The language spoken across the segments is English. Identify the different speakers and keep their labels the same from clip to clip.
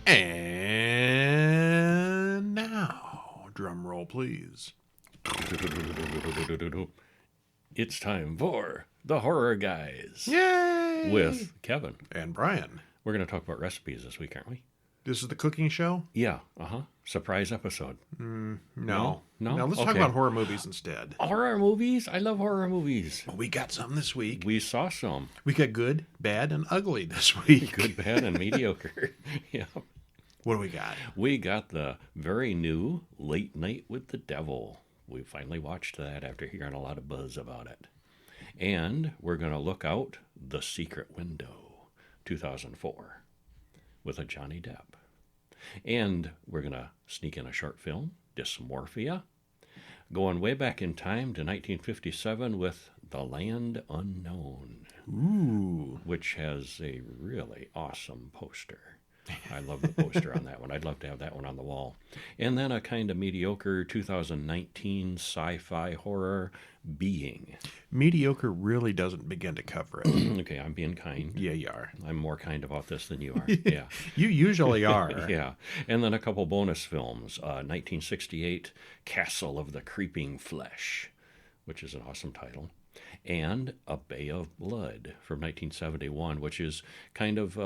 Speaker 1: And now, drum roll, please.
Speaker 2: It's time for the Horror Guys.
Speaker 1: Yay!
Speaker 2: With Kevin.
Speaker 1: And Brian.
Speaker 2: We're going to talk about recipes this week, aren't we?
Speaker 1: This is the cooking show?
Speaker 2: Yeah, Surprise episode.
Speaker 1: No.
Speaker 2: No?
Speaker 1: Let's talk about horror movies instead.
Speaker 2: Horror movies? I love horror movies.
Speaker 1: Well, we got some this week.
Speaker 2: We saw some.
Speaker 1: We got good, bad, and ugly this week.
Speaker 2: Good, bad, and mediocre. Yeah.
Speaker 1: What do we got?
Speaker 2: We got the very new Late Night with the Devil. We finally watched that after hearing a lot of buzz about it. And we're going to look out The Secret Window, 2004, with a Johnny Depp. And we're going to sneak in a short film, Dysmorphia, going way back in time to 1957 with The Land Unknown.
Speaker 1: Ooh.
Speaker 2: Which has a really awesome poster. I love the poster on that one. I'd love to have that one on the wall. And then a kind of mediocre 2019 sci-fi horror, Being.
Speaker 1: Mediocre really doesn't begin to cover it.
Speaker 2: Okay, I'm being kind.
Speaker 1: Yeah, you are.
Speaker 2: I'm more kind about this than you are. Yeah.
Speaker 1: You usually are.
Speaker 2: Yeah. And then a couple bonus films. 1968, Castle of the Creeping Flesh, which is an awesome title. And A Bay of Blood from 1971, which is kind of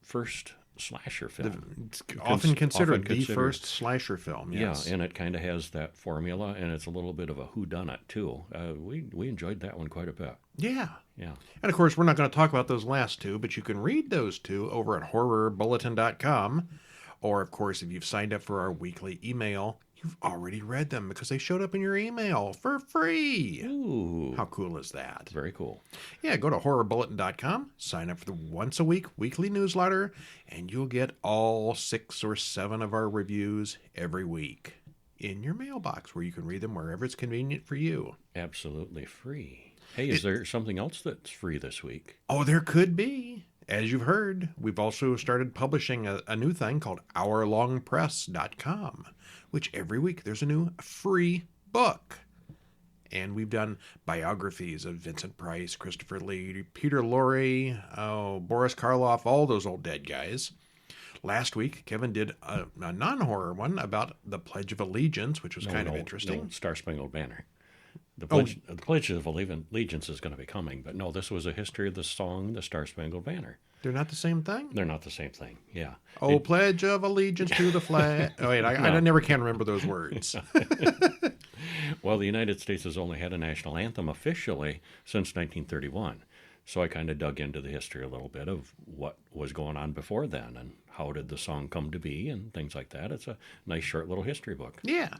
Speaker 2: first slasher film.
Speaker 1: It's often considered the first slasher film, yes.
Speaker 2: Yeah, and it kind of has that formula, and it's a little bit of a whodunit, too. We enjoyed that one quite a bit.
Speaker 1: Yeah.
Speaker 2: Yeah.
Speaker 1: And, of course, we're not going to talk about those last two, but you can read those two over at horrorbulletin.com. Or, of course, if you've signed up for our weekly email, you've already read them because they showed up in your email for free.
Speaker 2: Ooh.
Speaker 1: How cool is that?
Speaker 2: Very cool.
Speaker 1: Yeah, go to horrorbulletin.com, sign up for the once-a-week weekly newsletter, and you'll get all 6 or 7 of our reviews every week in your mailbox where you can read them wherever it's convenient for you.
Speaker 2: Absolutely free. Hey, is there something else that's free this week?
Speaker 1: Oh, there could be. As you've heard, we've also started publishing a new thing called hourlongpress.com, which every week there's a new free book. And we've done biographies of Vincent Price, Christopher Lee, Peter Lorre, Boris Karloff, all those old dead guys. Last week, Kevin did a non-horror one about the Pledge of Allegiance, which was kind of interesting.
Speaker 2: No, Star Spangled Banner. The Pledge of Allegiance is going to be coming, but no, this was a history of the song, The Star Spangled Banner.
Speaker 1: They're not the same thing?
Speaker 2: They're not the same thing, yeah.
Speaker 1: Pledge of Allegiance to the flag. Oh, wait, I never can remember those words.
Speaker 2: Well, the United States has only had a national anthem officially since 1931. So I kind of dug into the history a little bit of what was going on before then and how did the song come to be and things like that. It's a nice short little history book.
Speaker 1: Yeah.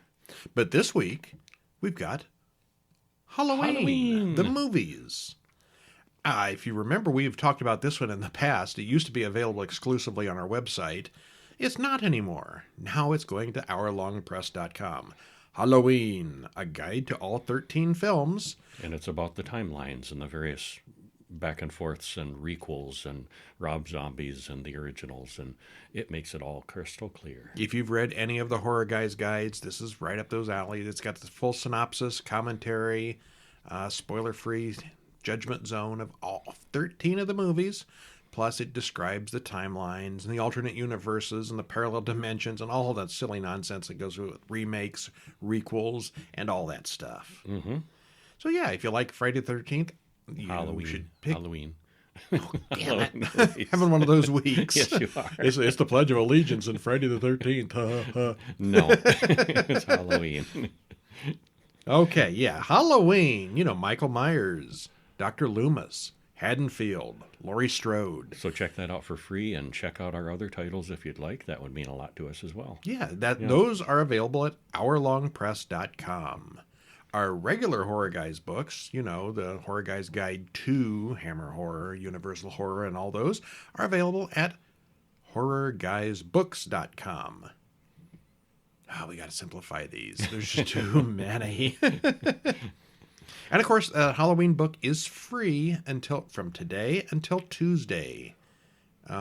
Speaker 1: But this week, we've got Halloween. The movies. If you remember, we've talked about this one in the past. It used to be available exclusively on our website. It's not anymore. Now it's going to hourlongpress.com. Halloween, a guide to all 13 films.
Speaker 2: And it's about the timelines and the various back and forths and requels and Rob Zombies and the originals, and it makes it all crystal clear.
Speaker 1: If you've read any of the Horror Guys guides, this is right up those alleys. It's got the full synopsis, commentary, spoiler-free judgment zone of all 13 of the movies. Plus, it describes the timelines and the alternate universes and the parallel dimensions and all of that silly nonsense that goes with remakes, requels, and all that stuff.
Speaker 2: Mm-hmm.
Speaker 1: So, yeah, if you like Friday the 13th,
Speaker 2: Halloween.
Speaker 1: Should pick...
Speaker 2: Halloween.
Speaker 1: Oh, damn it. Having one of those weeks.
Speaker 2: Yes, you are.
Speaker 1: It's the Pledge of Allegiance and Friday the 13th.
Speaker 2: No, it's Halloween.
Speaker 1: Okay, yeah. Halloween. Michael Myers, Dr. Loomis, Haddonfield, Laurie Strode.
Speaker 2: So check that out for free and check out our other titles if you'd like. That would mean a lot to us as well.
Speaker 1: Yeah, those are available at hourlongpress.com. Our regular Horror Guys books, the Horror Guys Guide to Hammer Horror, Universal Horror, and all those, are available at horrorguysbooks.com. We got to simplify these. There's just too many. And, of course, the Halloween book is free from today until Tuesday. I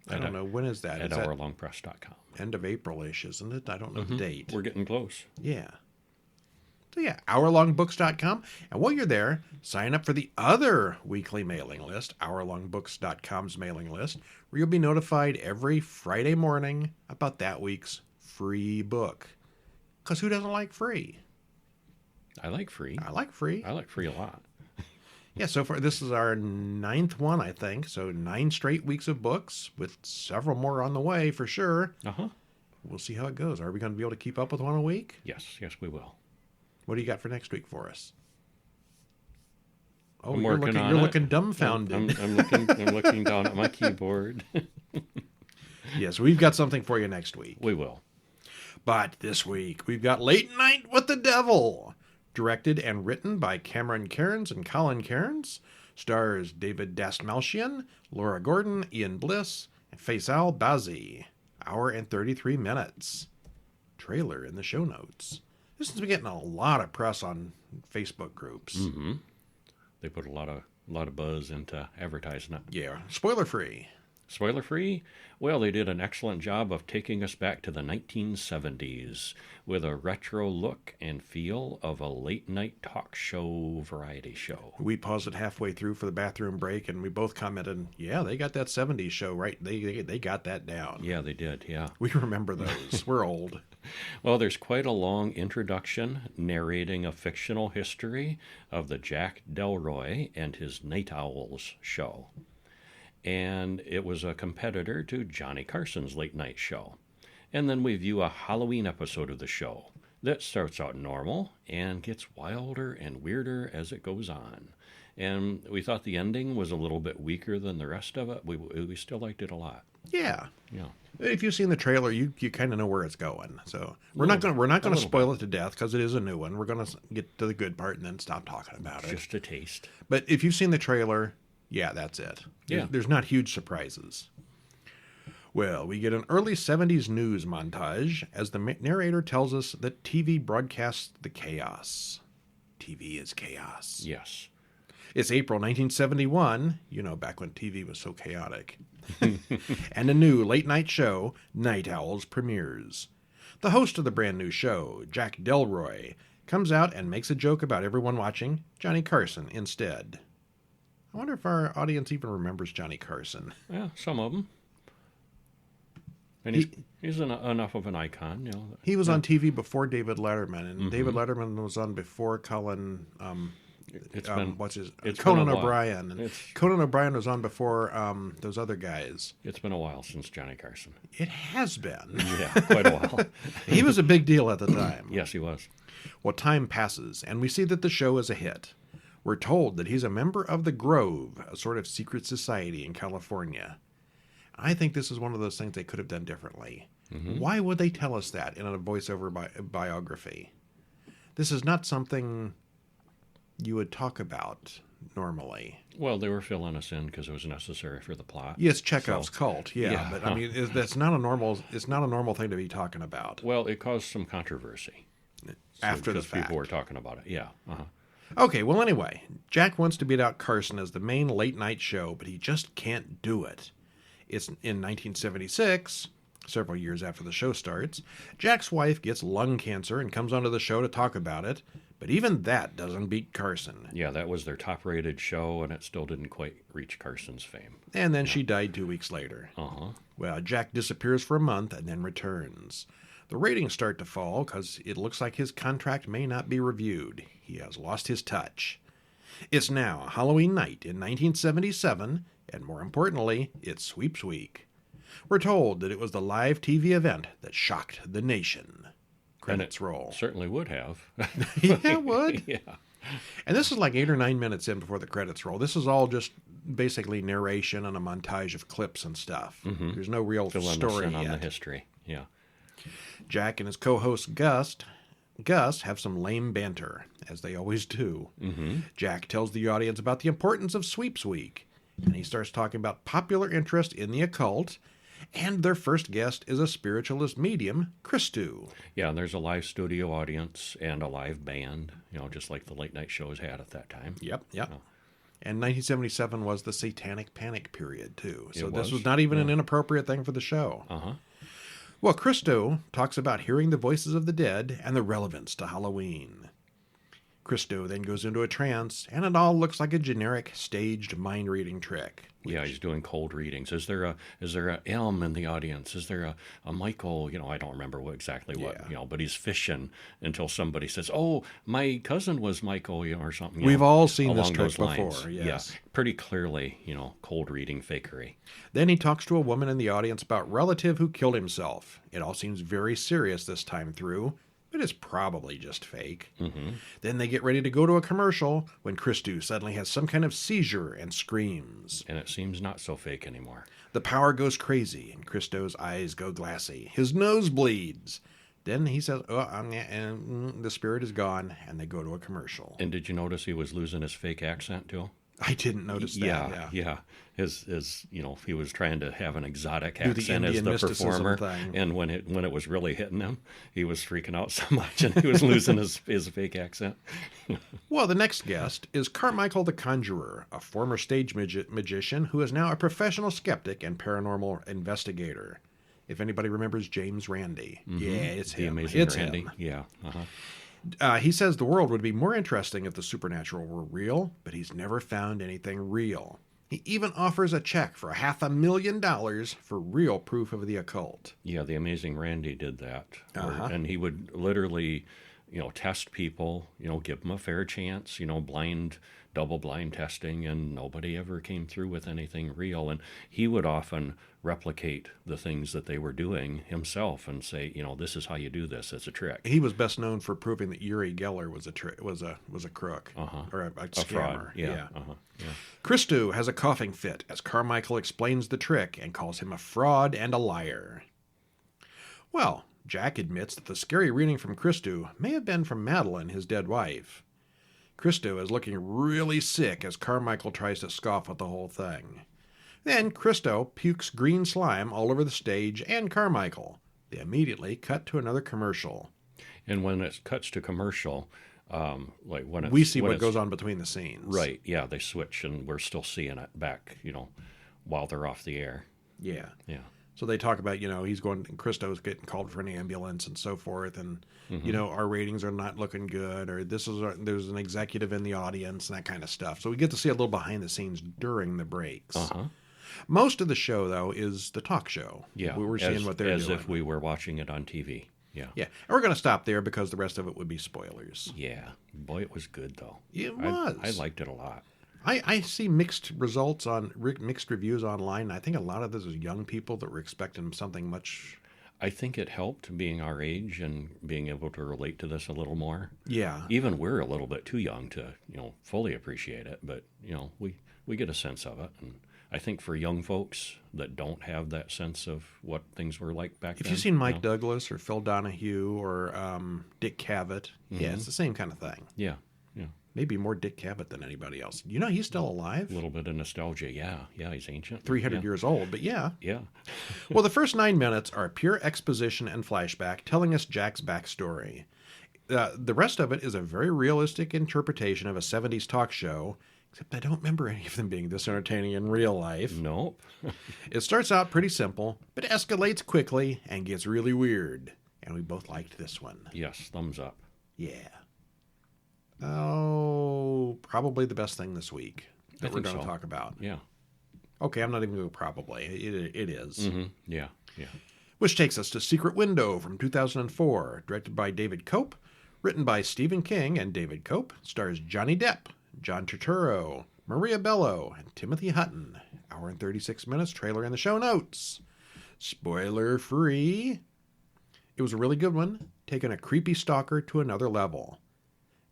Speaker 1: don't know. When is that?
Speaker 2: At hourlongpress.com.
Speaker 1: End of April-ish, isn't it? I don't know the date.
Speaker 2: We're getting close.
Speaker 1: Yeah. So yeah, hourlongbooks.com. And while you're there, sign up for the other weekly mailing list, hourlongbooks.com's mailing list, where you'll be notified every Friday morning about that week's free book. Because who doesn't like free?
Speaker 2: I like free.
Speaker 1: I like free.
Speaker 2: I like free a lot.
Speaker 1: Yeah, so far this is our 9th one, I think. So 9 straight weeks of books with several more on the way for sure.
Speaker 2: Uh-huh.
Speaker 1: We'll see how it goes. Are we going to be able to keep up with one a week?
Speaker 2: Yes, we will.
Speaker 1: What do you got for next week for us? Oh,
Speaker 2: I'm
Speaker 1: you're
Speaker 2: working on
Speaker 1: you're
Speaker 2: it.
Speaker 1: looking dumbfounded.
Speaker 2: I'm looking down at my keyboard.
Speaker 1: Yes, we've got something for you next week.
Speaker 2: We will.
Speaker 1: But this week, we've got Late Night with the Devil, directed and written by Cameron Cairns and Colin Cairns, stars David Dastmalchian, Laura Gordon, Ian Bliss, and Faisal Bazi. Hour and 33 minutes. Trailer in the show notes. This has been getting a lot of press on Facebook groups.
Speaker 2: Mm-hmm. They put a lot of buzz into advertising it.
Speaker 1: Yeah, spoiler free.
Speaker 2: Spoiler free? Well, they did an excellent job of taking us back to the 1970s with a retro look and feel of a late night talk show variety show.
Speaker 1: We paused it halfway through for the bathroom break, and we both commented, yeah, they got that 70s show right. They got that down.
Speaker 2: Yeah, they did, yeah.
Speaker 1: We remember those. We're old.
Speaker 2: Well, there's quite a long introduction narrating a fictional history of the Jack Delroy and his Night Owls show. And it was a competitor to Johnny Carson's late night show. And then we view a Halloween episode of the show that starts out normal and gets wilder and weirder as it goes on. And we thought the ending was a little bit weaker than the rest of it. We still liked it a lot.
Speaker 1: Yeah.
Speaker 2: Yeah.
Speaker 1: If you've seen the trailer, you kind of know where it's going. So we're not going to spoil it to death because it is a new one. We're going to get to the good part and then stop talking about it.
Speaker 2: Just a taste.
Speaker 1: But if you've seen the trailer, yeah, that's it.
Speaker 2: Yeah.
Speaker 1: There's not huge surprises. Well, we get an early 70s news montage as the narrator tells us that TV broadcasts the chaos. TV is chaos.
Speaker 2: Yes.
Speaker 1: It's April 1971, back when TV was so chaotic. And a new late-night show, Night Owls, premieres. The host of the brand new show, Jack Delroy, comes out and makes a joke about everyone watching Johnny Carson instead. I wonder if our audience even remembers Johnny Carson.
Speaker 2: Yeah, some of them. And he's enough of an icon.
Speaker 1: He was on TV before David Letterman, and David Letterman was on before Conan O'Brien. And Conan O'Brien was on before those other guys.
Speaker 2: It's been a while since Johnny Carson.
Speaker 1: It has been.
Speaker 2: Yeah, quite a while.
Speaker 1: He was a big deal at the time.
Speaker 2: Yes, he was.
Speaker 1: Well, time passes, and we see that the show is a hit. We're told that he's a member of the Grove, a sort of secret society in California. I think this is one of those things they could have done differently. Mm-hmm. Why would they tell us that in a voiceover biography? This is not something you would talk about normally.
Speaker 2: Well, they were filling us in because it was necessary for the plot.
Speaker 1: Yes, Chekhov's cult. Yeah, but I mean, that's not a normal. It's not a normal thing to be talking about.
Speaker 2: Well, it caused some controversy
Speaker 1: after the fact.
Speaker 2: People were talking about it. Yeah. Uh-huh.
Speaker 1: Okay, well, anyway, Jack wants to beat out Carson as the main late-night show, but he just can't do it. It's in 1976, several years after the show starts. Jack's wife gets lung cancer and comes onto the show to talk about it, but even that doesn't beat Carson.
Speaker 2: Yeah, that was their top-rated show, and it still didn't quite reach Carson's fame.
Speaker 1: And then she died 2 weeks later.
Speaker 2: Uh-huh.
Speaker 1: Well, Jack disappears for a month and then returns. The ratings start to fall because it looks like his contract may not be reviewed. He has lost his touch. It's now Halloween night in 1977, and more importantly, it's Sweeps Week. We're told that it was the live TV event that shocked the nation. Credits roll.
Speaker 2: Certainly would have.
Speaker 1: Yeah, it would.
Speaker 2: Yeah.
Speaker 1: And this is like 8 or 9 minutes in before the credits roll. This is all just basically narration and a montage of clips and stuff. Mm-hmm. There's no real story yet.
Speaker 2: On the history, yeah.
Speaker 1: Jack and his co-host Gus have some lame banter, as they always do. Mm-hmm. Jack tells the audience about the importance of Sweeps Week, and he starts talking about popular interest in the occult, and their first guest is a spiritualist medium, Christou.
Speaker 2: Yeah, and there's a live studio audience and a live band, just like the late night shows had at that time.
Speaker 1: Yep. And 1977 was the Satanic Panic period, too. So this was not even an inappropriate thing for the show.
Speaker 2: Uh-huh.
Speaker 1: Well, Christou talks about hearing the voices of the dead and the relevance to Halloween. Christo then goes into a trance, and it all looks like a generic staged mind-reading trick.
Speaker 2: Yeah, he's doing cold readings. Is there a M in the audience? Is there a Michael? I don't remember exactly what, but he's fishing until somebody says, "Oh, my cousin was Michael," or something.
Speaker 1: We've all seen this
Speaker 2: along
Speaker 1: trick
Speaker 2: those lines.
Speaker 1: before, yes.
Speaker 2: Yeah, pretty clearly, cold reading fakery.
Speaker 1: Then he talks to a woman in the audience about relative who killed himself. It all seems very serious this time through, but it's probably just fake.
Speaker 2: Mm-hmm.
Speaker 1: Then they get ready to go to a commercial when Christo suddenly has some kind of seizure and screams.
Speaker 2: And it seems not so fake anymore.
Speaker 1: The power goes crazy, and Christo's eyes go glassy. His nose bleeds. Then he says, and the spirit is gone, and they go to a commercial.
Speaker 2: And did you notice he was losing his fake accent too?
Speaker 1: I didn't notice that.
Speaker 2: Yeah. His he was trying to have an exotic
Speaker 1: Do the
Speaker 2: accent as
Speaker 1: Indian
Speaker 2: the
Speaker 1: mysticism
Speaker 2: performer,
Speaker 1: thing.
Speaker 2: and when it was really hitting him, he was freaking out so much, and he was losing his fake accent.
Speaker 1: Well, the next guest is Carmichael the Conjurer, a former stage magician who is now a professional skeptic and paranormal investigator. If anybody remembers James Randi.
Speaker 2: Mm-hmm.
Speaker 1: Yeah, it's
Speaker 2: the
Speaker 1: him.
Speaker 2: amazing
Speaker 1: It's
Speaker 2: Randy.
Speaker 1: him.
Speaker 2: Yeah. Uh-huh.
Speaker 1: He says the world would be more interesting if the supernatural were real, but he's never found anything real. He even offers a check for $500,000 for real proof of the occult.
Speaker 2: Yeah, the amazing Randy did that.
Speaker 1: Uh-huh.
Speaker 2: And he would literally, test people, give them a fair chance, double-blind testing, and nobody ever came through with anything real. And he would often replicate the things that they were doing himself and say, this is how you do this. It's a trick.
Speaker 1: He was best known for proving that Uri Geller was a crook or a scammer.
Speaker 2: Fraud. Yeah. Uh-huh. Yeah.
Speaker 1: Christo has a coughing fit as Carmichael explains the trick and calls him a fraud and a liar. Well, Jack admits that the scary reading from Christo may have been from Madeline, his dead wife. Christo is looking really sick as Carmichael tries to scoff at the whole thing. Then Christo pukes green slime all over the stage and Carmichael. They immediately cut to another commercial.
Speaker 2: And when it cuts to commercial,
Speaker 1: we see what goes on between the scenes.
Speaker 2: Right, yeah, they switch and we're still seeing it back, while they're off the air.
Speaker 1: Yeah.
Speaker 2: Yeah.
Speaker 1: So they talk about, Christo's getting called for an ambulance and so forth, and, our ratings are not looking good, or there's an executive in the audience and that kind of stuff. So we get to see a little behind the scenes during the breaks.
Speaker 2: Uh-huh.
Speaker 1: Most of the show, though, is the talk show.
Speaker 2: Yeah.
Speaker 1: We were seeing what they're doing.
Speaker 2: As if we were watching it on TV. Yeah.
Speaker 1: Yeah. And we're going to stop there because the rest of it would be spoilers.
Speaker 2: Yeah. Boy, it was good, though.
Speaker 1: It was.
Speaker 2: I liked it a lot.
Speaker 1: I see mixed reviews online. I think a lot of this is young people that were expecting something much.
Speaker 2: I think it helped being our age and being able to relate to this a little more.
Speaker 1: Yeah.
Speaker 2: Even we're a little bit too young to, fully appreciate it, but, we get a sense of it. And I think for young folks that don't have that sense of what things were like back then.
Speaker 1: If you've seen Mike Douglas or Phil Donahue or Dick Cavett, yeah, it's the same kind of thing.
Speaker 2: Yeah, yeah.
Speaker 1: Maybe more Dick Cavett than anybody else. He's still alive.
Speaker 2: A little bit of nostalgia, yeah. Yeah, he's ancient.
Speaker 1: 300 years old, but yeah.
Speaker 2: Yeah.
Speaker 1: Well, the first 9 minutes are pure exposition and flashback telling us Jack's backstory. The rest of it is a very realistic interpretation of a 70s talk show, except I don't remember any of them being this entertaining in real life.
Speaker 2: Nope.
Speaker 1: It starts out pretty simple, but escalates quickly and gets really weird. And we both liked this one.
Speaker 2: Yes, thumbs up.
Speaker 1: Yeah. Oh, probably the best thing this week that we're going to talk about.
Speaker 2: Yeah.
Speaker 1: Okay, I'm not even going to probably. It is.
Speaker 2: Mm-hmm. Yeah, yeah.
Speaker 1: Which takes us to Secret Window from 2004, directed by David Cope, written by Stephen King and David Cope, stars Johnny Depp, John Turturro, Maria Bello, and Timothy Hutton. Hour and 36 minutes, trailer in the show notes. Spoiler free. It was a really good one, taking a creepy stalker to another level.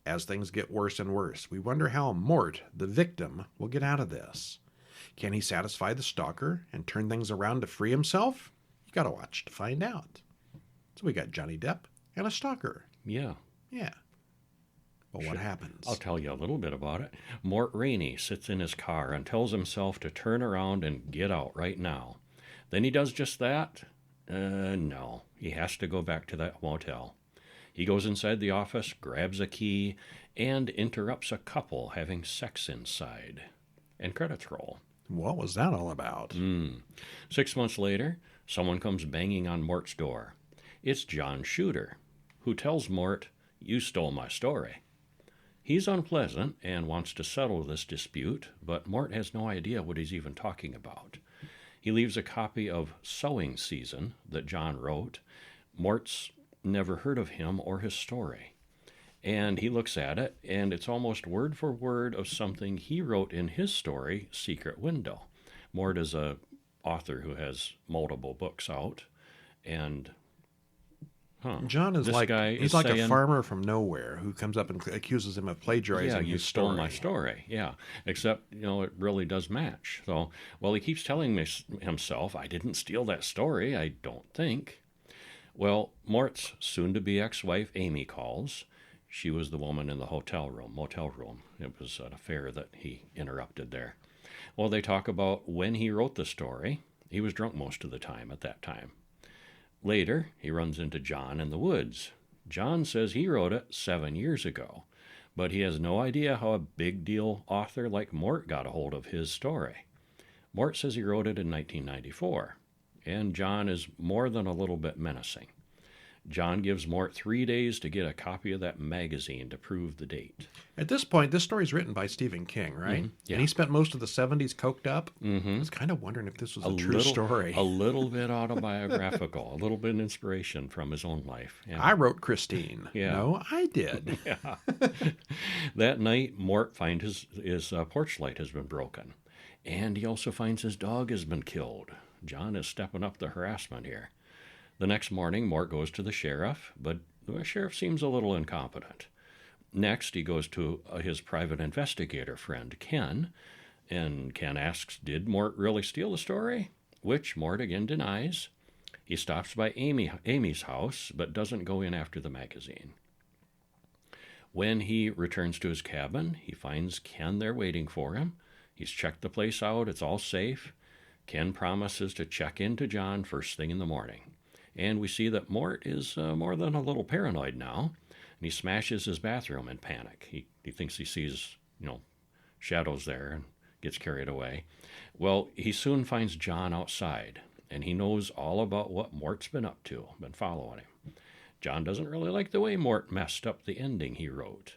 Speaker 1: As things get worse and worse, we wonder how Mort, the victim, will get out of this. Can he satisfy the stalker and turn things around to free himself? You gotta watch to find out. So we got Johnny Depp and a stalker.
Speaker 2: Yeah.
Speaker 1: Yeah. Well, what happens?
Speaker 2: I'll tell you a little bit about it. Mort Rainey sits in his car and tells himself to turn around and get out right now. Then he does just that? No. He has to go back to that motel. He goes inside the office, grabs a key, and interrupts a couple having sex inside. And credits roll.
Speaker 1: What was that all about?
Speaker 2: 6 months later, someone comes banging on Mort's door. It's John Shooter, who tells Mort, "You stole my story." He's unpleasant and wants to settle this dispute, but Mort has no idea what he's even talking about. He leaves a copy of Sowing Season that John wrote. Mort's never heard of him or his story. And he looks at it, and it's almost word for word of something he wrote in his story, Secret Window. Mort is a author who has multiple books out, and
Speaker 1: John is
Speaker 2: this
Speaker 1: like
Speaker 2: guy
Speaker 1: he's
Speaker 2: is
Speaker 1: like
Speaker 2: saying,
Speaker 1: a farmer from nowhere who comes up and accuses him of plagiarizing
Speaker 2: you
Speaker 1: his
Speaker 2: stole
Speaker 1: story.
Speaker 2: my story. Yeah, except it really does match. So, well, he keeps telling himself, I didn't steal that story. I don't think. Well, Mort's soon-to-be ex-wife Amy calls. She was the woman in the motel room. It was an affair that he interrupted there. Well, they talk about when he wrote the story. He was drunk most of the time at that time. Later, he runs into John in the woods. John says he wrote it 7 years ago, but he has no idea how a big-deal author like Mort got a hold of his story. Mort says he wrote it in 1994, and John is more than a little bit menacing. John gives Mort 3 days to get a copy of that magazine to prove the date.
Speaker 1: At this point, this story is written by Stephen King, right?
Speaker 2: Mm-hmm. Yeah.
Speaker 1: And he spent most of the 70s coked up.
Speaker 2: Mm-hmm.
Speaker 1: I was kind of wondering if this was a true story.
Speaker 2: A little bit autobiographical, a little bit inspiration from his own life. Yeah.
Speaker 1: I wrote Christine.
Speaker 2: Yeah.
Speaker 1: No, I did.
Speaker 2: Yeah. That night, Mort finds his porch light has been broken. And he also finds his dog has been killed. John is stepping up the harassment here. The next morning, Mort goes to the sheriff, but the sheriff seems a little incompetent. Next, he goes to his private investigator friend, Ken, and Ken asks, did Mort really steal the story? Which Mort again denies. He stops by Amy's house, but doesn't go in after the magazine. When he returns to his cabin, he finds Ken there waiting for him. He's checked the place out. It's all safe. Ken promises to check into John first thing in the morning. And we see that Mort is more than a little paranoid now, and he smashes his bathroom in panic. He thinks he sees, shadows there and gets carried away. Well, he soon finds John outside, and he knows all about what Mort's been up to, been following him. John doesn't really like the way Mort messed up the ending he wrote.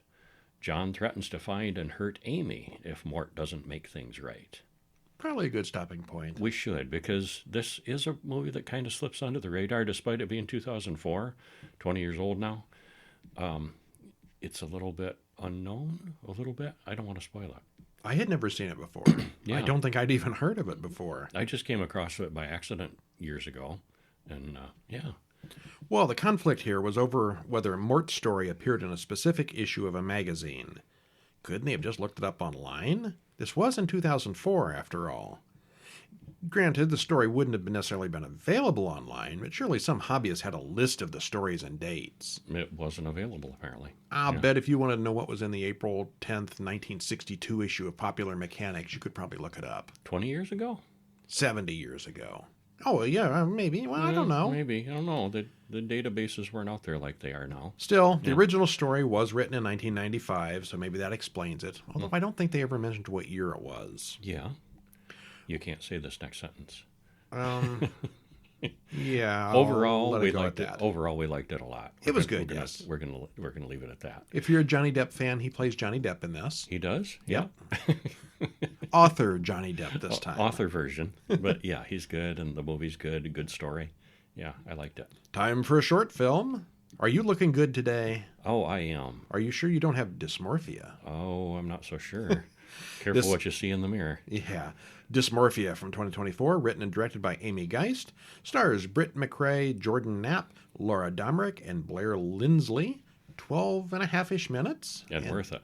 Speaker 2: John threatens to find and hurt Amy if Mort doesn't make things right.
Speaker 1: Probably a good stopping point.
Speaker 2: We should, because this is a movie that kind of slips under the radar, despite it being 2004, 20 years old now. It's a little bit unknown, a little bit. I don't want to spoil it.
Speaker 1: I had never seen it before.
Speaker 2: Yeah.
Speaker 1: I don't think I'd even heard of it before.
Speaker 2: I just came across it by accident years ago, and yeah.
Speaker 1: Well, the conflict here was over whether Mort's story appeared in a specific issue of a magazine. Couldn't they have just looked it up online? This was in 2004, after all. Granted, the story wouldn't have necessarily been available online, but surely some hobbyist had a list of the stories and dates.
Speaker 2: It wasn't available, apparently.
Speaker 1: I'll bet if you wanted to know what was in the April 10th, 1962 issue of Popular Mechanics, you could probably look it up.
Speaker 2: 20 years ago?
Speaker 1: 70 years ago. Oh, yeah, maybe. Well, I don't know.
Speaker 2: Maybe. I don't know. The databases weren't out there like they are now.
Speaker 1: Still, the original story was written in 1995, so maybe that explains it. Although I don't think they ever mentioned what year it was.
Speaker 2: Yeah. You can't say this next sentence.
Speaker 1: Yeah.
Speaker 2: Overall, we liked it. Overall, we liked it a lot.
Speaker 1: It was good. Yes.
Speaker 2: We're gonna leave it at that.
Speaker 1: If you're a Johnny Depp fan, he plays Johnny Depp in this.
Speaker 2: He does.
Speaker 1: Yep. Author Johnny Depp this time.
Speaker 2: Author version, but yeah, he's good, and the movie's good. A good story. Yeah, I liked it.
Speaker 1: Time for a short film. Are you looking good today?
Speaker 2: Oh, I am.
Speaker 1: Are you sure you don't have dysmorphia?
Speaker 2: Oh, I'm not so sure. Careful what you see in the mirror.
Speaker 1: Yeah. Dysmorphia from 2024, written and directed by Amy Geist, stars Britt McRae, Jordan Knapp, Laura Domerick, and Blair Lindsley. 12 and a half-ish minutes.
Speaker 2: And worth it.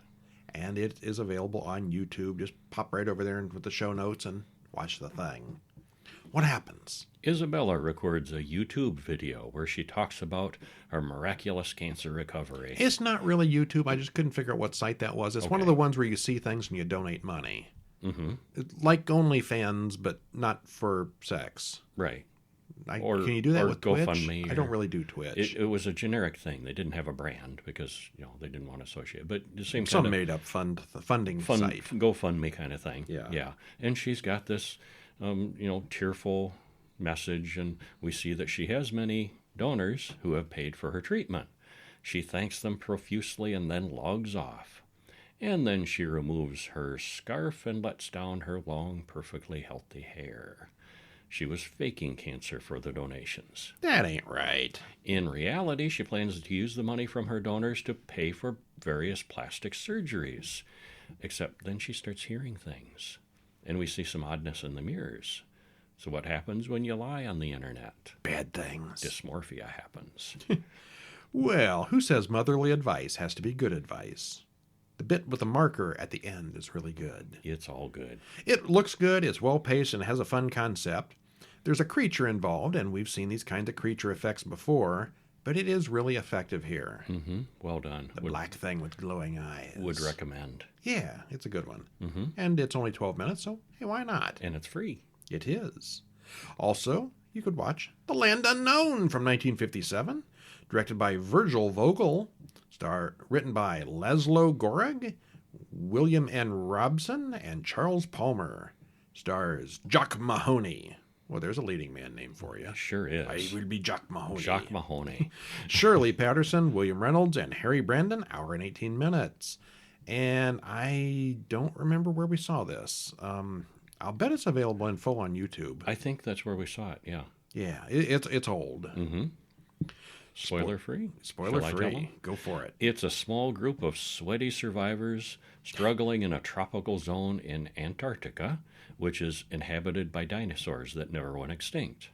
Speaker 1: And it is available on YouTube. Just pop right over there with the show notes and watch the thing. What happens?
Speaker 2: Isabella records a YouTube video where she talks about her miraculous cancer recovery.
Speaker 1: It's not really YouTube. I just couldn't figure out what site that was. It's one of the ones where you see things and you donate money. Mm-hmm. Like OnlyFans, but not for sex.
Speaker 2: Right.
Speaker 1: Can you do that with Twitch?
Speaker 2: GoFundMe?
Speaker 1: I don't really do Twitch.
Speaker 2: It was a generic thing. They didn't have a brand because they didn't want to associate. But the same
Speaker 1: some
Speaker 2: kind of
Speaker 1: made up funding site,
Speaker 2: GoFundMe kind of thing.
Speaker 1: Yeah.
Speaker 2: And she's got this, tearful message, and we see that she has many donors who have paid for her treatment. She thanks them profusely and then logs off. And then she removes her scarf and lets down her long, perfectly healthy hair. She was faking cancer for the donations.
Speaker 1: That ain't right.
Speaker 2: In reality, she plans to use the money from her donors to pay for various plastic surgeries. Except then she starts hearing things. And we see some oddness in the mirrors. So what happens when you lie on the internet?
Speaker 1: Bad things.
Speaker 2: Dysmorphia happens.
Speaker 1: Well, who says motherly advice has to be good advice? The bit with the marker at the end is really good.
Speaker 2: It's all good.
Speaker 1: It looks good, it's well-paced, and has a fun concept. There's a creature involved, and we've seen these kinds of creature effects before, but it is really effective here.
Speaker 2: Mm-hmm. Well done.
Speaker 1: The black thing with glowing eyes.
Speaker 2: Would recommend.
Speaker 1: Yeah, it's a good one.
Speaker 2: Mm-hmm.
Speaker 1: And it's only 12 minutes, so hey, why not?
Speaker 2: And it's free.
Speaker 1: It is. Also, you could watch The Land Unknown from 1957, directed by Virgil Vogel, written by Laszlo Goreg, William N. Robson, and Charles Palmer. Stars Jock Mahoney. Well, there's a leading man name for you.
Speaker 2: Sure is.
Speaker 1: I will be Jock Mahoney.
Speaker 2: Jock Mahoney.
Speaker 1: Shirley Patterson, William Reynolds, and Harry Brandon, hour and 18 minutes. And I don't remember where we saw this. I'll bet it's available in full on YouTube.
Speaker 2: I think that's where we saw it, yeah.
Speaker 1: Yeah, it's old.
Speaker 2: Mm-hmm. Spoiler free?
Speaker 1: Spoiler
Speaker 2: Shall I tell
Speaker 1: free.
Speaker 2: them?
Speaker 1: Go for it.
Speaker 2: It's a small group of sweaty survivors struggling in a tropical zone in Antarctica, which is inhabited by dinosaurs that never went extinct.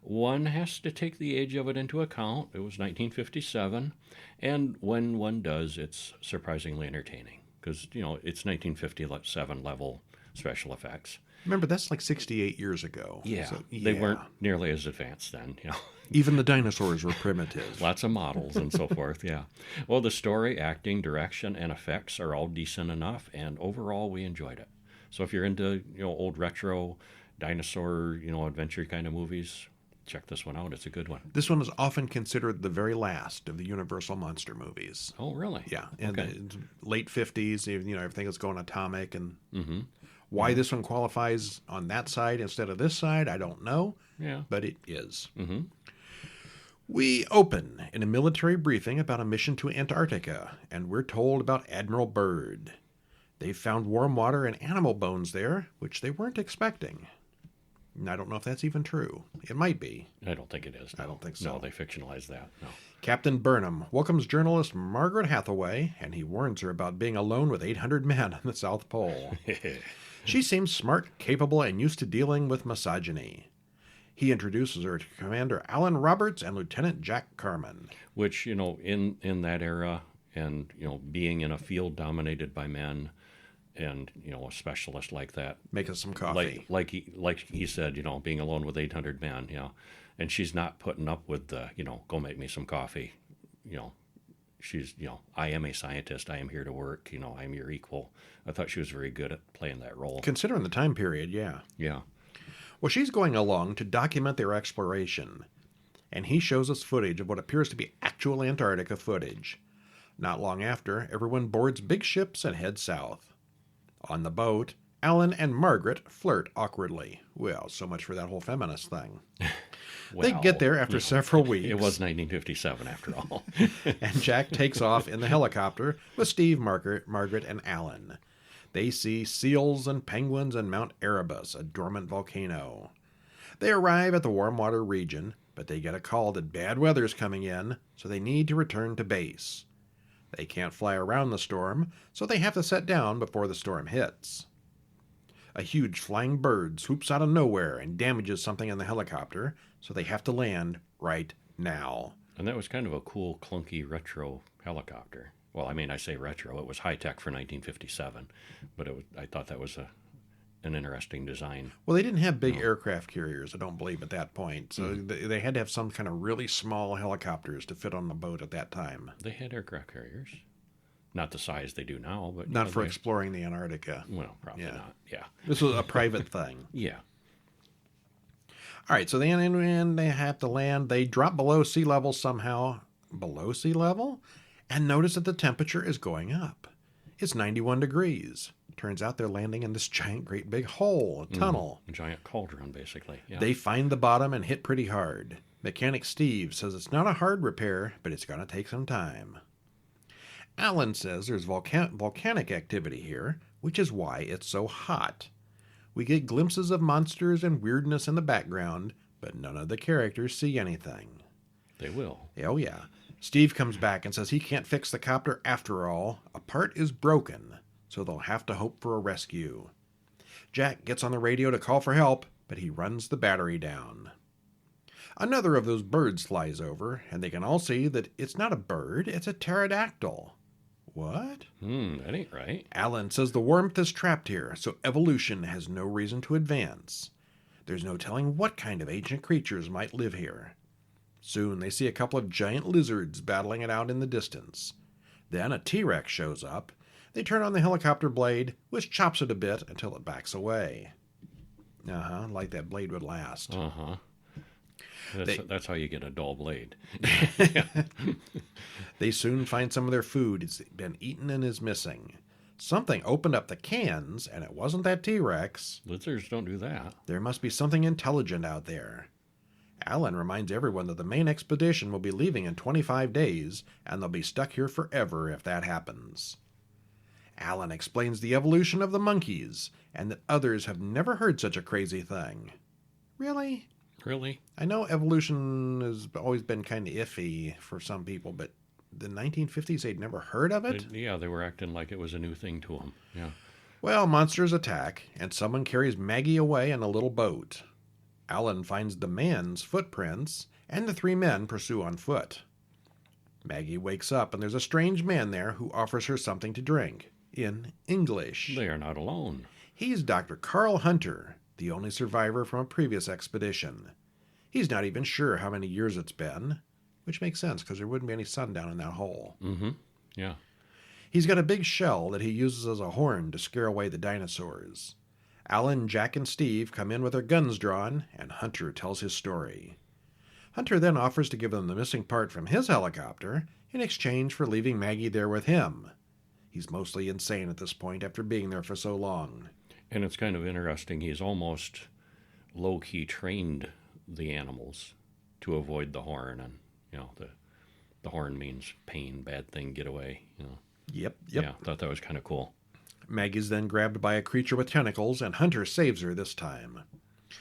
Speaker 2: One has to take the age of it into account. It was 1957, and when one does, it's surprisingly entertaining because, it's 1957 level special effects.
Speaker 1: Remember, that's like 68 years ago.
Speaker 2: Yeah,
Speaker 1: So,
Speaker 2: they weren't nearly as advanced then,
Speaker 1: Even the dinosaurs were primitive.
Speaker 2: Lots of models and so forth, yeah. Well, the story, acting, direction, and effects are all decent enough, and overall we enjoyed it. So if you're into, old retro dinosaur, adventure kind of movies, check this one out. It's a good one.
Speaker 1: This one is often considered the very last of the Universal monster movies.
Speaker 2: Oh, really?
Speaker 1: Yeah, in
Speaker 2: Okay.
Speaker 1: the late 50s, everything is going atomic, and
Speaker 2: Mm-hmm.
Speaker 1: why this one qualifies on that side instead of this side, I don't know,
Speaker 2: Yeah.
Speaker 1: but it is.
Speaker 2: Mm-hmm.
Speaker 1: We open in a military briefing about a mission to Antarctica, and we're told about Admiral Byrd. They've found warm water and animal bones there, which they weren't expecting. And I don't know if that's even true. It might be.
Speaker 2: I don't think it is. No.
Speaker 1: I don't think so.
Speaker 2: No, they fictionalized that. No.
Speaker 1: Captain Burnham welcomes journalist Margaret Hathaway, and he warns her about being alone with 800 men on the South Pole. She seems smart, capable, and used to dealing with misogyny. He introduces her to Commander Alan Roberts and Lieutenant Jack Carman.
Speaker 2: Which, in that era and, being in a field dominated by men and, a specialist like that.
Speaker 1: Make us some coffee.
Speaker 2: Like he said, being alone with 800 men, and she's not putting up with the, go make me some coffee, she's, I am a scientist, I am here to work, I'm your equal. I thought she was very good at playing that role.
Speaker 1: Considering the time period, yeah.
Speaker 2: Yeah.
Speaker 1: Well, she's going along to document their exploration, and he shows us footage of what appears to be actual Antarctica footage. Not long after, everyone boards big ships and heads south. On the boat, Alan and Margaret flirt awkwardly. Well, so much for that whole feminist thing. They get there after several weeks.
Speaker 2: It was 1957 after all.
Speaker 1: And Jack takes off in the helicopter with Steve, Margaret, and Alan. They see seals and penguins and Mount Erebus, a dormant volcano. They arrive at the warm water region, but they get a call that bad weather's coming in, so they need to return to base. They can't fly around the storm, so they have to set down before the storm hits. A huge flying bird swoops out of nowhere and damages something in the helicopter, so they have to land right now.
Speaker 2: And that was kind of a cool, clunky, retro helicopter. Well, I say retro. It was high-tech for 1957, but I thought that was an interesting design.
Speaker 1: Well, they didn't have big aircraft carriers, I don't believe, at that point. So they had to have some kind of really small helicopters to fit on the boat at that time.
Speaker 2: They had aircraft carriers. Not the size they do now, but...
Speaker 1: Not for exploring the Antarctica.
Speaker 2: Well, probably not, yeah.
Speaker 1: This was a private thing.
Speaker 2: Yeah.
Speaker 1: All right, so they have to land. They drop below sea level somehow. Below sea level? And notice that the temperature is going up. It's 91 degrees. Turns out they're landing in this giant, great big hole, a tunnel.
Speaker 2: A giant cauldron, basically. Yeah.
Speaker 1: They find the bottom and hit pretty hard. Mechanic Steve says it's not a hard repair, but it's going to take some time. Alan says there's volcanic activity here, which is why it's so hot. We get glimpses of monsters and weirdness in the background, but none of the characters see anything.
Speaker 2: They will.
Speaker 1: Oh, yeah. Steve comes back and says he can't fix the copter after all. A part is broken, so they'll have to hope for a rescue. Jack gets on the radio to call for help, but he runs the battery down. Another of those birds flies over, and they can all see that it's not a bird, it's a pterodactyl. What?
Speaker 2: That ain't right.
Speaker 1: Alan says the warmth is trapped here, so evolution has no reason to advance. There's no telling what kind of ancient creatures might live here. Soon they see a couple of giant lizards battling it out in the distance. Then a T-Rex shows up. They turn on the helicopter blade, which chops it a bit until it backs away. Like that blade would last.
Speaker 2: That's how you get a dull blade.
Speaker 1: They soon find some of their food. It's been eaten and is missing. Something opened up the cans, and it wasn't that T-Rex.
Speaker 2: Lizards don't do that.
Speaker 1: There must be something intelligent out there. Alan reminds everyone that the main expedition will be leaving in 25 days, and they'll be stuck here forever if that happens. Alan explains the evolution of the monkeys, and that others have never heard such a crazy thing. Really?
Speaker 2: Really?
Speaker 1: I know evolution has always been kind of iffy for some people, but the 1950s, they'd never heard of it?
Speaker 2: They were acting like it was a new thing to them. Yeah.
Speaker 1: Well, monsters attack, and someone carries Maggie away in a little boat. Alan finds the man's footprints, and the three men pursue on foot. Maggie wakes up, and there's a strange man there who offers her something to drink, in English.
Speaker 2: They are not alone.
Speaker 1: He's Dr. Carl Hunter, the only survivor from a previous expedition. He's not even sure how many years it's been, which makes sense because there wouldn't be any sun down in that hole.
Speaker 2: Mm-hmm. Yeah.
Speaker 1: He's got a big shell that he uses as a horn to scare away the dinosaurs. Alan, Jack, and Steve come in with their guns drawn, and Hunter tells his story. Hunter then offers to give them the missing part from his helicopter in exchange for leaving Maggie there with him. He's mostly insane at this point after being there for so long.
Speaker 2: And it's kind of interesting. He's almost low-key trained the animals to avoid the horn. And, the horn means pain, bad thing, get away.
Speaker 1: Yep.
Speaker 2: Yeah, I thought that was kind of cool.
Speaker 1: Maggie's then grabbed by a creature with tentacles, and Hunter saves her this time.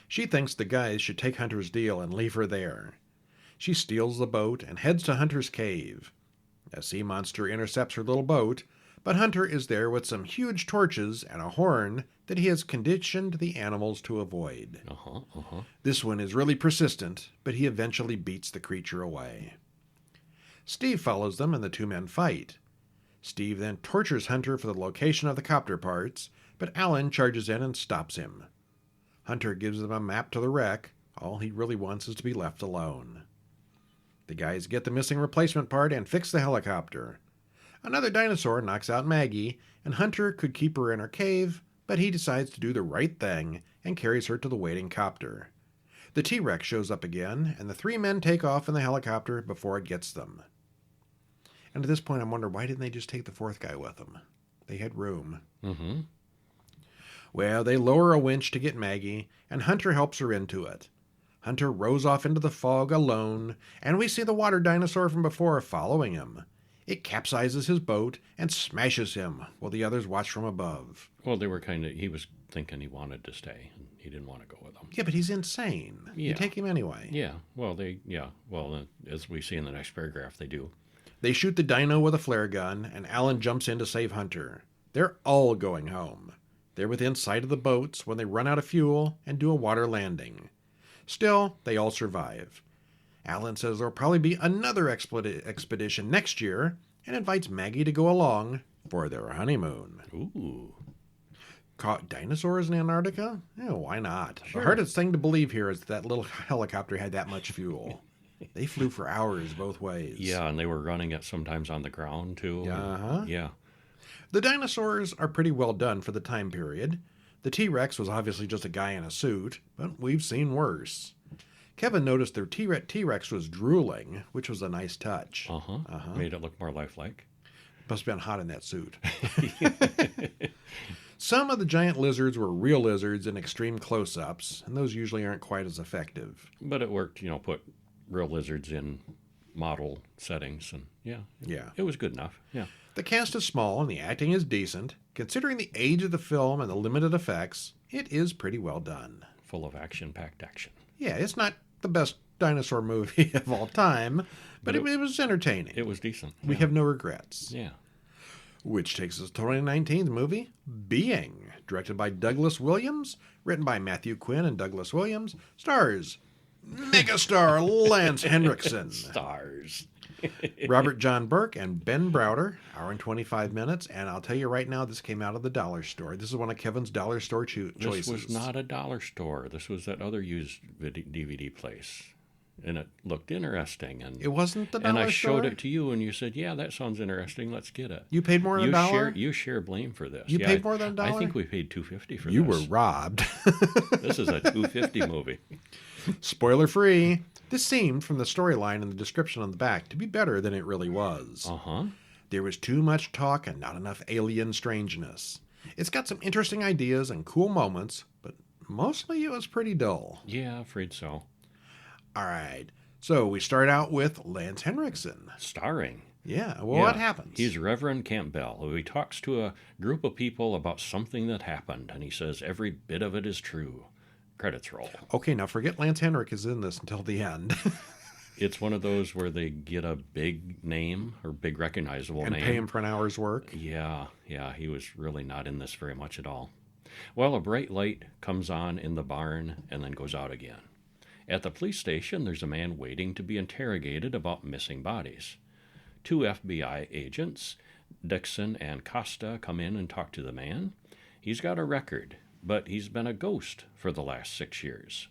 Speaker 1: She thinks the guys should take Hunter's deal and leave her there. She steals the boat and heads to Hunter's cave. A sea monster intercepts her little boat, but Hunter is there with some huge torches and a horn that he has conditioned the animals to avoid. This one is really persistent, but he eventually beats the creature away. Steve follows them, and the two men fight. Steve then tortures Hunter for the location of the copter parts, but Alan charges in and stops him. Hunter gives them a map to the wreck. All he really wants is to be left alone. The guys get the missing replacement part and fix the helicopter. Another dinosaur knocks out Maggie, and Hunter could keep her in her cave, but he decides to do the right thing and carries her to the waiting copter. The T-Rex shows up again, and the three men take off in the helicopter before it gets them. And at this point, I'm wondering, why didn't they just take the fourth guy with them? They had room.
Speaker 2: Mm-hmm.
Speaker 1: Well, they lower a winch to get Maggie, and Hunter helps her into it. Hunter rows off into the fog alone, and we see the water dinosaur from before following him. It capsizes his boat and smashes him while the others watch from above.
Speaker 2: Well, he was thinking he wanted to stay, and he didn't want to go with them.
Speaker 1: Yeah, but he's insane.
Speaker 2: Yeah.
Speaker 1: You take him anyway.
Speaker 2: Yeah, as we see in the next paragraph, they do.
Speaker 1: They shoot the dino with a flare gun, and Alan jumps in to save Hunter. They're all going home. They're within sight of the boats when they run out of fuel and do a water landing. Still, they all survive. Alan says there'll probably be another expedition next year and invites Maggie to go along for their honeymoon.
Speaker 2: Ooh.
Speaker 1: Caught dinosaurs in Antarctica? Yeah, why not?
Speaker 2: Sure.
Speaker 1: The hardest thing to believe here is that little helicopter had that much fuel. They flew for hours both ways.
Speaker 2: Yeah, and they were running it sometimes on the ground, too.
Speaker 1: Uh-huh.
Speaker 2: Yeah.
Speaker 1: The dinosaurs are pretty well done for the time period. The T-Rex was obviously just a guy in a suit, but we've seen worse. Kevin noticed their T-Rex was drooling, which was a nice touch.
Speaker 2: Made it look more lifelike.
Speaker 1: Must have been hot in that suit. Some of the giant lizards were real lizards in extreme close-ups, and those usually aren't quite as effective.
Speaker 2: But it worked, put real lizards in model settings, and
Speaker 1: Yeah.
Speaker 2: it was good enough. Yeah.
Speaker 1: The cast is small and the acting is decent. Considering the age of the film and the limited effects, it is pretty well done.
Speaker 2: Full of action-packed action.
Speaker 1: Yeah, it's not the best dinosaur movie of all time, but it was entertaining.
Speaker 2: It was decent.
Speaker 1: We have no regrets.
Speaker 2: Yeah.
Speaker 1: Which takes us to 2019's movie, Being, directed by Douglas Williams, written by Matthew Quinn and Douglas Williams, stars megastar Lance Henriksen,
Speaker 2: Stars.
Speaker 1: Robert John Burke, and Ben Browder, hour and 25 minutes. And I'll tell you right now, this came out of the dollar store. This is one of Kevin's dollar store choices.
Speaker 2: This was not a dollar store. This was that other used DVD place. And it looked interesting. And
Speaker 1: It wasn't the dollar
Speaker 2: and I
Speaker 1: store?
Speaker 2: showed it to you, and you said, "Yeah, that sounds interesting. Let's get it."
Speaker 1: You paid more than a dollar?
Speaker 2: You share blame for this.
Speaker 1: You
Speaker 2: Yeah,
Speaker 1: paid more than a dollar?
Speaker 2: I think we paid $2.50 for
Speaker 1: You
Speaker 2: this.
Speaker 1: were robbed.
Speaker 2: This is a $2.50 movie.
Speaker 1: Spoiler free. This seemed, from the storyline and the description on the back, to be better than it really was.
Speaker 2: Uh-huh.
Speaker 1: There was too much talk and not enough alien strangeness. It's got some interesting ideas and cool moments, but mostly it was pretty dull.
Speaker 2: Yeah, afraid so.
Speaker 1: All right. So we start out with Lance Henriksen.
Speaker 2: Starring.
Speaker 1: Yeah. Well,
Speaker 2: Yeah.
Speaker 1: what happens?
Speaker 2: He's Reverend Campbell, who he talks to a group of people about something that happened, and he says every bit of it is true. Credits roll.
Speaker 1: Okay, now forget Lance Henrik is in this until the end.
Speaker 2: It's one of those where they get a big name or big recognizable
Speaker 1: and
Speaker 2: name.
Speaker 1: pay him for an hour's work.
Speaker 2: Yeah, he was really not in this very much at all. Well, a bright light comes on in the barn and then goes out again. At the police station, there's a man waiting to be interrogated about missing bodies. 2 FBI agents, Dixon and Costa, come in and talk to the man. He's got a record, but he's been a ghost for the last 6 years.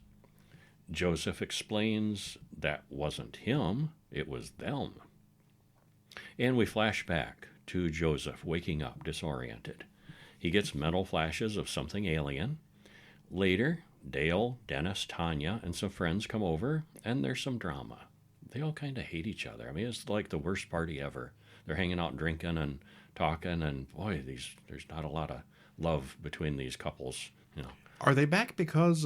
Speaker 2: Joseph explains that wasn't him, it was them. And we flash back to Joseph waking up disoriented. He gets mental flashes of something alien. Later, Dale, Dennis, Tanya, and some friends come over, and there's some drama. They all kind of hate each other. I mean, it's like the worst party ever. They're hanging out drinking and talking, and boy, there's not a lot of love between these couples, you know.
Speaker 1: Are they back because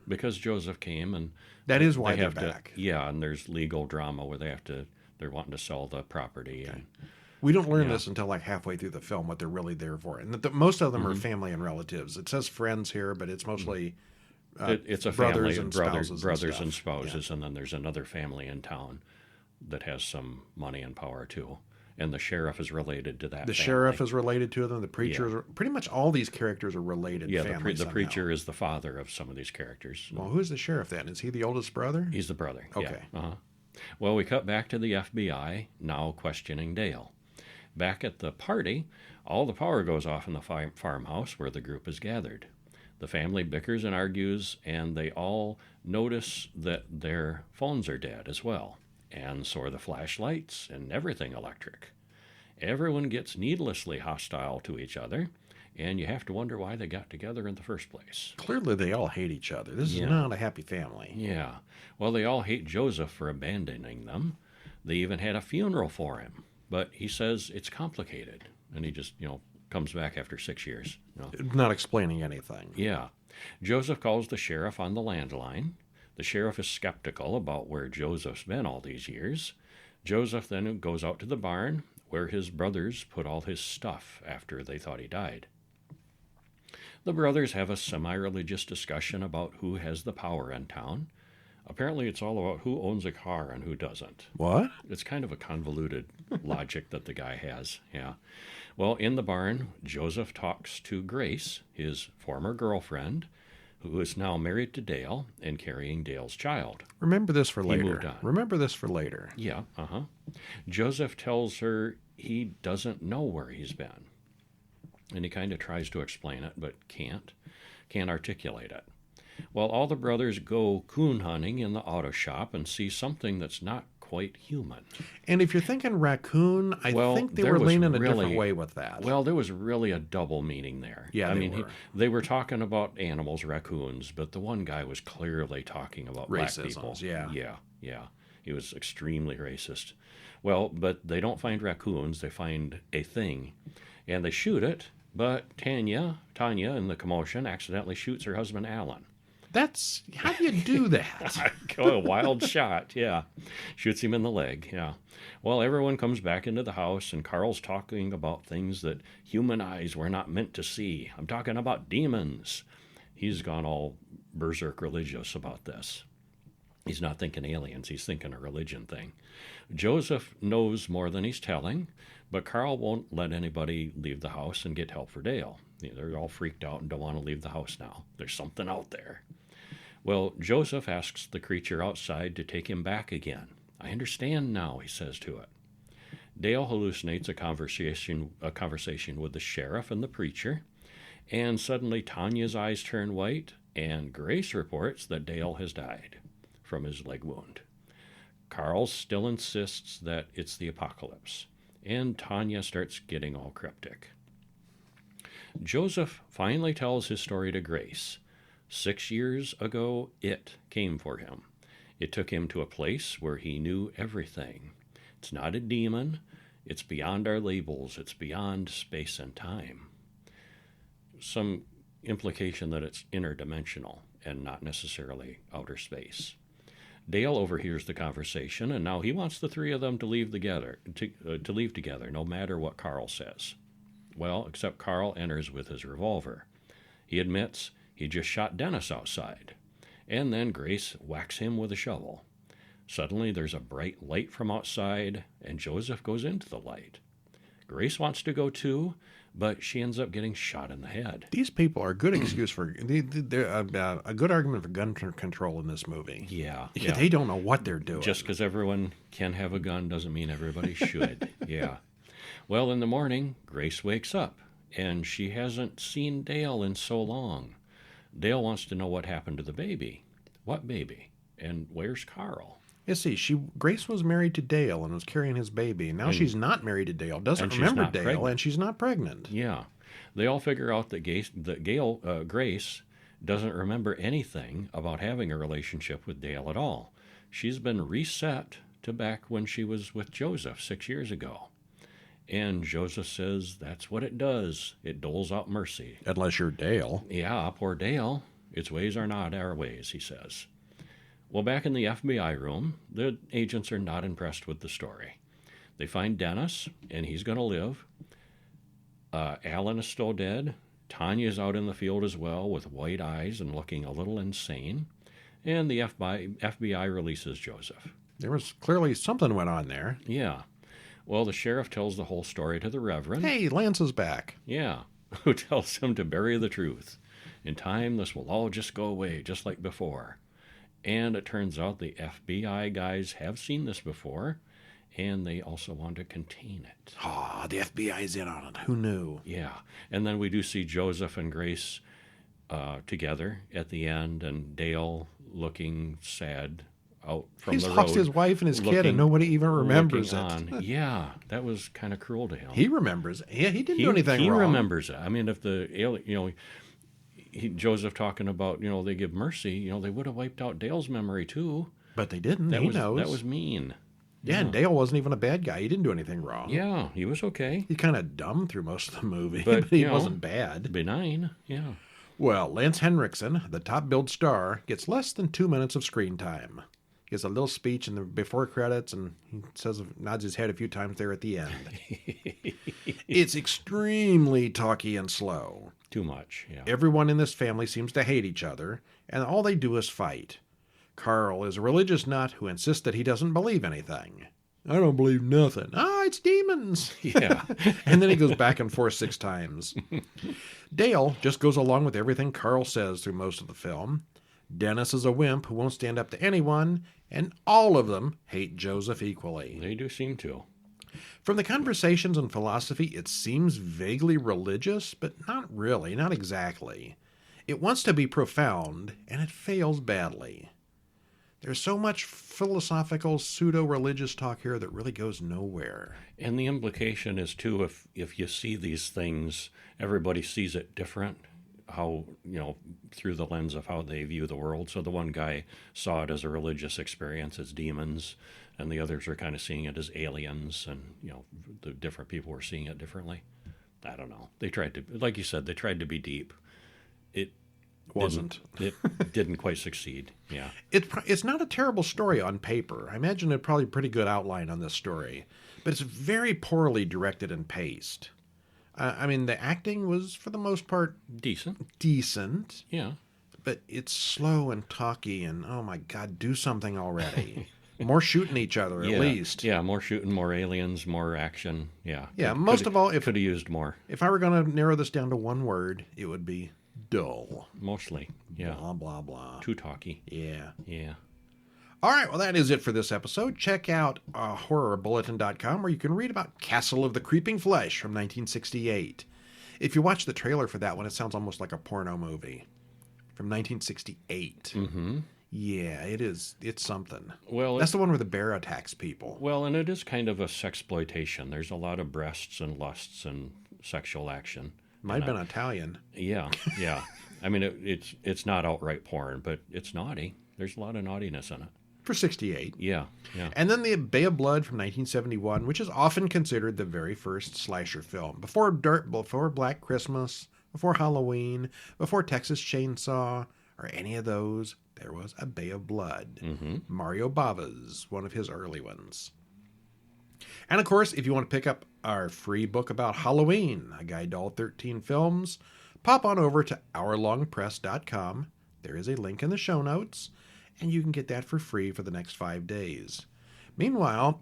Speaker 2: Because Joseph came, and
Speaker 1: that is why
Speaker 2: they
Speaker 1: they're
Speaker 2: have
Speaker 1: back?
Speaker 2: Yeah, and there's legal drama where they're wanting to sell the property.
Speaker 1: Okay.
Speaker 2: And
Speaker 1: We don't learn
Speaker 2: Yeah.
Speaker 1: this until like halfway through the film, what they're really there for. And most of them
Speaker 2: Mm-hmm.
Speaker 1: are family and relatives. It says friends here, but it's mostly
Speaker 2: it's a
Speaker 1: brothers
Speaker 2: family,
Speaker 1: and
Speaker 2: brothers
Speaker 1: spouses
Speaker 2: and
Speaker 1: stuff.
Speaker 2: spouses, and then there's another family in town that has some money and power too. And the sheriff is related to that.
Speaker 1: The
Speaker 2: family.
Speaker 1: sheriff is related to them. The preacher, pretty much all these characters are related.
Speaker 2: Yeah,
Speaker 1: families
Speaker 2: the
Speaker 1: somehow.
Speaker 2: preacher is the father of some of these characters.
Speaker 1: Well, who's the sheriff then? Is he the oldest brother?
Speaker 2: He's the brother.
Speaker 1: Okay.
Speaker 2: Yeah. Uh-huh. Well, we cut back to the FBI, now questioning Dale. Back at the party, all the power goes off in the farmhouse where the group is gathered. The family bickers and argues, and they all notice that their phones are dead as well, and so are the flashlights and everything electric. Everyone gets needlessly hostile to each other, and you have to wonder why they got together in the first place.
Speaker 1: Clearly, they all hate each other. This is
Speaker 2: Yeah.
Speaker 1: not a happy family.
Speaker 2: Yeah. Well, they all hate Joseph for abandoning them. They even had a funeral for him. But he says it's complicated. And he just, comes back after 6 years.
Speaker 1: Not explaining anything.
Speaker 2: Yeah. Joseph calls the sheriff on the landline. The sheriff is skeptical about where Joseph's been all these years. Joseph then goes out to the barn where his brothers put all his stuff after they thought he died. The brothers have a semi-religious discussion about who has the power in town. Apparently, it's all about who owns a car and who doesn't.
Speaker 1: What?
Speaker 2: It's kind of a convoluted logic that the guy has, yeah. Well, in the barn, Joseph talks to Grace, his former girlfriend, who is now married to Dale and carrying Dale's child.
Speaker 1: Remember this for later.
Speaker 2: moved on.
Speaker 1: Remember this for later.
Speaker 2: Yeah, uh-huh. Joseph tells her he doesn't know where he's been. And he kind of tries to explain it, but can't articulate it. Well, all the brothers go coon hunting in the auto shop and see something that's not quite human.
Speaker 1: And if you're thinking raccoon, I think they
Speaker 2: there
Speaker 1: were
Speaker 2: was
Speaker 1: leaning a
Speaker 2: really-
Speaker 1: different way with that.
Speaker 2: Well, there was really a double meaning there.
Speaker 1: Yeah,
Speaker 2: I
Speaker 1: they
Speaker 2: mean,
Speaker 1: were.
Speaker 2: they were talking about animals, raccoons, but the one guy was clearly talking about black people.
Speaker 1: Racisms, yeah.
Speaker 2: Yeah. He was extremely racist. Well, but they don't find raccoons, they find a thing, and they shoot it, but Tanya, in the commotion, accidentally shoots her husband, Alan.
Speaker 1: That's how do you do that?
Speaker 2: A wild shot, yeah. Shoots him in the leg, yeah. Well, everyone comes back into the house, and Carl's talking about things that human eyes were not meant to see. I'm talking about demons. He's gone all berserk religious about this. He's not thinking aliens, he's thinking a religion thing. Joseph knows more than he's telling, but Carl won't let anybody leave the house and get help for Dale. They're all freaked out and don't want to leave the house now. There's something out there. Well, Joseph asks the creature outside to take him back again. I understand now, he says to it. Dale hallucinates a conversation with the sheriff and the preacher, and suddenly Tanya's eyes turn white, and Grace reports that Dale has died from his leg wound. Carl still insists that it's the apocalypse, and Tanya starts getting all cryptic. Joseph finally tells his story to Grace. 6 years ago, it came for him. It took him to a place where he knew everything. It's not a demon. It's beyond our labels. It's beyond space and time. Some implication that it's interdimensional and not necessarily outer space. Dale overhears the conversation, and now he wants the three of them to leave together, no matter what Carl says. Well, except Carl enters with his revolver. He admits he just shot Dennis outside, and then Grace whacks him with a shovel. Suddenly there's a bright light from outside, and Joseph goes into the light. Grace wants to go too, but she ends up getting shot in the head.
Speaker 1: These people are a good excuse for a good argument for gun control in this movie.
Speaker 2: Yeah.
Speaker 1: They don't know what they're doing.
Speaker 2: Just because everyone can have a gun doesn't mean everybody should. Yeah. Well, in the morning, Grace wakes up, and she hasn't seen Dale in so long. Dale wants to know what happened to the baby. What baby? And where's Carl?
Speaker 1: You see, Grace was married to Dale and was carrying his baby. Now she's not married to Dale, doesn't remember Dale, pregnant. And she's not pregnant.
Speaker 2: Yeah. They all figure out that Grace doesn't remember anything about having a relationship with Dale at all. She's been reset to back when she was with Joseph 6 years ago. And Joseph says that's what it does. It doles out mercy.
Speaker 1: Unless you're Dale.
Speaker 2: Yeah, poor Dale. Its ways are not our ways, he says. Well, back in the FBI room, the agents are not impressed with the story. They find Dennis, and he's going to live. Alan is still dead. Tanya's out in the field as well with white eyes and looking a little insane. And the FBI releases Joseph.
Speaker 1: There was clearly something went on there.
Speaker 2: Yeah. Well, the sheriff tells the whole story to the Reverend.
Speaker 1: Hey, Lance is back.
Speaker 2: Yeah, who tells him to bury the truth. In time, this will all just go away, just like before. And it turns out the FBI guys have seen this before, and they also want to contain it.
Speaker 1: Ah, the FBI's in on it. Who knew?
Speaker 2: Yeah. And then we do see Joseph and Grace together at the end, and Dale looking sad out from the road. He's
Speaker 1: lost his wife and his kid, and nobody even remembers it.
Speaker 2: Yeah, that was kind of cruel to him.
Speaker 1: He remembers it. Yeah, he didn't do anything wrong.
Speaker 2: He remembers it. I mean, if the alien, Joseph talking about, they give mercy, they would have wiped out Dale's memory too.
Speaker 1: But they didn't. He knows.
Speaker 2: That was mean.
Speaker 1: Yeah, and Dale wasn't even a bad guy. He didn't do anything wrong.
Speaker 2: Yeah, he was okay.
Speaker 1: He's kind of dumb through most of the movie, but he wasn't bad.
Speaker 2: Benign, yeah.
Speaker 1: Well, Lance Henriksen, the top-billed star, gets less than 2 minutes of screen time. He has a little speech in the before credits, and he nods his head a few times there at the end. It's extremely talky and slow.
Speaker 2: Too much, yeah.
Speaker 1: Everyone in this family seems to hate each other, and all they do is fight. Carl is a religious nut who insists that he doesn't believe anything. I don't believe nothing. It's demons.
Speaker 2: Yeah.
Speaker 1: And then he goes back and forth 6 times. Dale just goes along with everything Carl says through most of the film. Dennis is a wimp who won't stand up to anyone, and all of them hate Joseph equally.
Speaker 2: They do seem to.
Speaker 1: From the conversations and philosophy, it seems vaguely religious, but not really, not exactly. It wants to be profound, and it fails badly. There's so much philosophical, pseudo-religious talk here that really goes nowhere.
Speaker 2: And the implication is, too, if you see these things, everybody sees it different. How, through the lens of how they view the world. So the one guy saw it as a religious experience, as demons, and the others are kind of seeing it as aliens, and, the different people were seeing it differently. I don't know. They tried to, like you said, they tried to be deep.
Speaker 1: Wasn't.
Speaker 2: It didn't quite succeed. Yeah.
Speaker 1: It's not a terrible story on paper. I imagine it probably a pretty good outline on this story, but it's very poorly directed and paced. I mean, the acting was, for the most part, decent.
Speaker 2: Yeah.
Speaker 1: But it's slow and talky, and oh my God, do something already. More shooting each other, at least.
Speaker 2: Yeah, more shooting, more aliens, more action. Yeah.
Speaker 1: Yeah, most of all,
Speaker 2: could have used more.
Speaker 1: If I were going to narrow this down to one word, it would be dull.
Speaker 2: Mostly. Yeah.
Speaker 1: Blah, blah, blah.
Speaker 2: Too talky.
Speaker 1: Yeah.
Speaker 2: Yeah.
Speaker 1: All right, well, that is it for this episode. Check out horrorbulletin.com, where you can read about Castle of the Creeping Flesh from 1968. If you watch the trailer for that one, it sounds almost like a porno movie from 1968.
Speaker 2: Mm-hmm.
Speaker 1: Yeah, it is. It's something.
Speaker 2: Well,
Speaker 1: that's the one where the bear attacks people.
Speaker 2: Well, and it is kind of a sexploitation. There's a lot of breasts and lusts and sexual action.
Speaker 1: Might have been Italian.
Speaker 2: Yeah, yeah. I mean, it's not outright porn, but it's naughty. There's a lot of naughtiness in it.
Speaker 1: For 68.
Speaker 2: Yeah, yeah.
Speaker 1: And then the Bay of Blood from 1971, which is often considered the very first slasher film. Before Black Christmas, before Halloween, before Texas Chainsaw, or any of those, there was a Bay of Blood.
Speaker 2: Mm-hmm.
Speaker 1: Mario Bava's one of his early ones. And of course, if you want to pick up our free book about Halloween, a guide to all 13 films, pop on over to hourlongpress.com. There is a link in the show notes, and you can get that for free for the next 5 days. Meanwhile,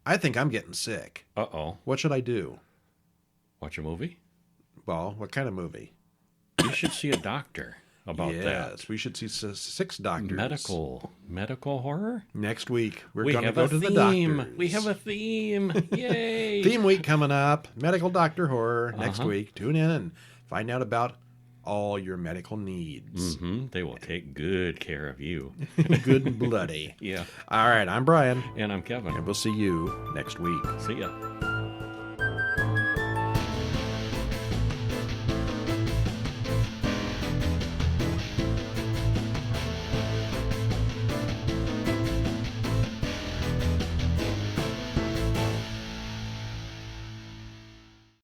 Speaker 1: I think I'm getting sick.
Speaker 2: Uh-oh.
Speaker 1: What should I do?
Speaker 2: Watch a movie?
Speaker 1: Well, what kind of movie?
Speaker 2: You should see a doctor about that.
Speaker 1: Yes, we should see 6 doctors.
Speaker 2: Medical horror?
Speaker 1: Next week, we're
Speaker 2: We
Speaker 1: going to
Speaker 2: have
Speaker 1: go
Speaker 2: a
Speaker 1: to the
Speaker 2: theme.
Speaker 1: doctors.
Speaker 2: We have a theme. Yay.
Speaker 1: Theme week coming up. Medical Doctor Horror next week. Tune in and find out about all your medical needs.
Speaker 2: Mm-hmm. They will take good care of you.
Speaker 1: Good and bloody.
Speaker 2: Yeah.
Speaker 1: All right, I'm Brian.
Speaker 2: And I'm Kevin.
Speaker 1: And we'll see you next week.
Speaker 2: See ya.